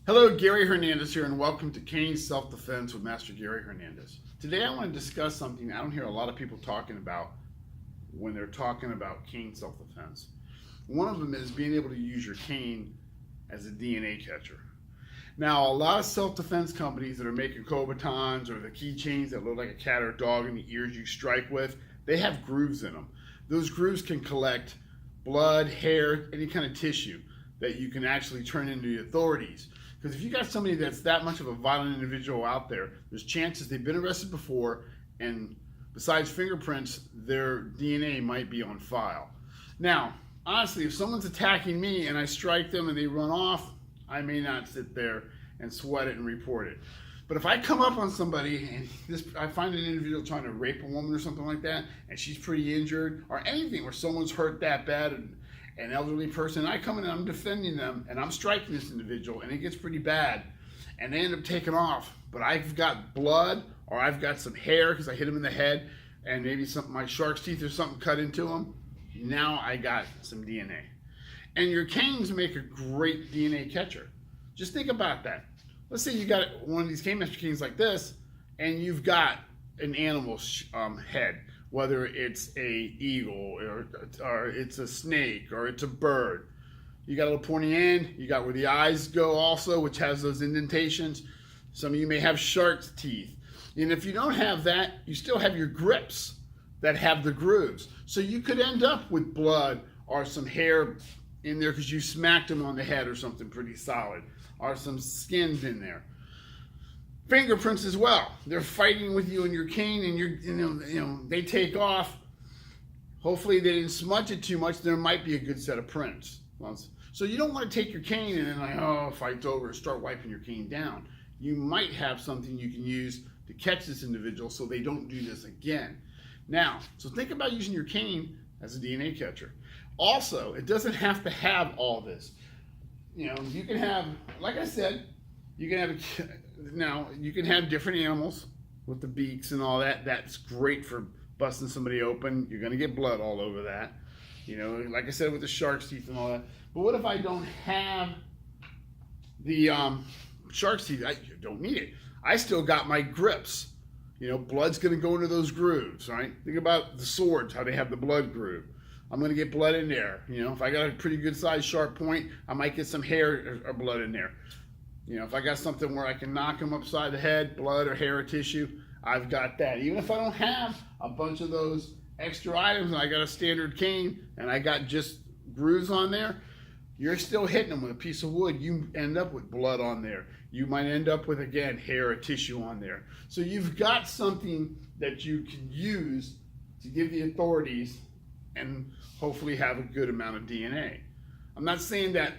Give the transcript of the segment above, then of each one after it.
Hello, Gary Hernandez here, and welcome to Cane Self-Defense with Master Gary Hernandez. Today I want to discuss something I don't hear a lot of people talking about when they're talking about cane self-defense. One of them is being able to use your cane as a DNA catcher. Now, a lot of self-defense companies that are making Kobatons or the keychains that look like a cat or a dog in the ears you strike with, they have grooves in them. Those grooves can collect blood, hair, any kind of tissue that you can actually turn into the authorities. Because if you got somebody that's that much of a violent individual out there, there's chances they've been arrested before, and besides fingerprints, their DNA might be on file. Now, honestly, if someone's attacking me and I strike them and they run off, I may not sit there and sweat it and report it. But if I come up on somebody and I find an individual trying to rape a woman or something like that, and she's pretty injured, or anything where someone's hurt that bad, an elderly person, I come in and I'm defending them and I'm striking this individual and it gets pretty bad and they end up taking off, but I've got blood or I've got some hair because I hit him in the head and maybe my shark's teeth or something cut into him, now I got some DNA. And your canes make a great DNA catcher. Just think about that. Let's say you got one of these cane master canes like this and you've got an animal's head, whether it's a eagle or it's a snake or it's a bird. You got a little pointy end, you got where the eyes go also, which has those indentations. Some of you may have shark's teeth. And if you don't have that, you still have your grips that have the grooves. So you could end up with blood or some hair in there because you smacked them on the head or something pretty solid, or some skins in there. Fingerprints as well. They're fighting with you in your cane and they take off. Hopefully they didn't smudge it too much. There might be a good set of prints. So you don't want to take your cane and then fight's over and start wiping your cane down. You might have something you can use to catch this individual so they don't do this again. Now, so think about using your cane as a DNA catcher. Also, it doesn't have to have all this. You can have, like I said, you can have different animals with the beaks and all that. That's great for busting somebody open. You're going to get blood all over that. Like I said, with the shark's teeth and all that. But what if I don't have the shark's teeth? I don't need it. I still got my grips. Blood's going to go into those grooves, right? Think about the swords, how they have the blood groove. I'm going to get blood in there. If I got a pretty good sized sharp point, I might get some hair or blood in there. If I got something where I can knock them upside the head, blood or hair or tissue, I've got that. Even if I don't have a bunch of those extra items and I got a standard cane and I got just grooves on there, you're still hitting them with a piece of wood. You end up with blood on there. You might end up with, again, hair or tissue on there. So you've got something that you can use to give the authorities and hopefully have a good amount of DNA. I'm not saying that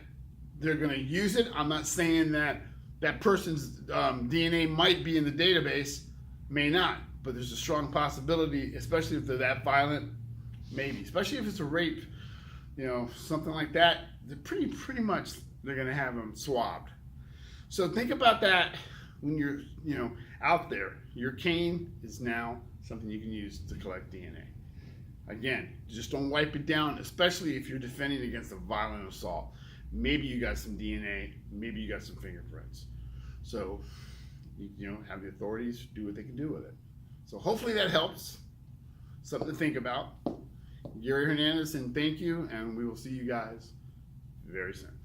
they're going to use it. I'm not saying that that person's DNA might be in the database, may not, but there's a strong possibility, especially if they're that violent, maybe, especially if it's a rape, something like that. They're pretty much they're going to have them swabbed. So think about that when you're out there. Your cane is now something you can use to collect DNA. Again, just don't wipe it down, especially if you're defending against a violent assault. Maybe you got some DNA, maybe you got some fingerprints. So, have the authorities do what they can do with it. So hopefully that helps. Something to think about. Gary Hernandez, and thank you, and we will see you guys very soon.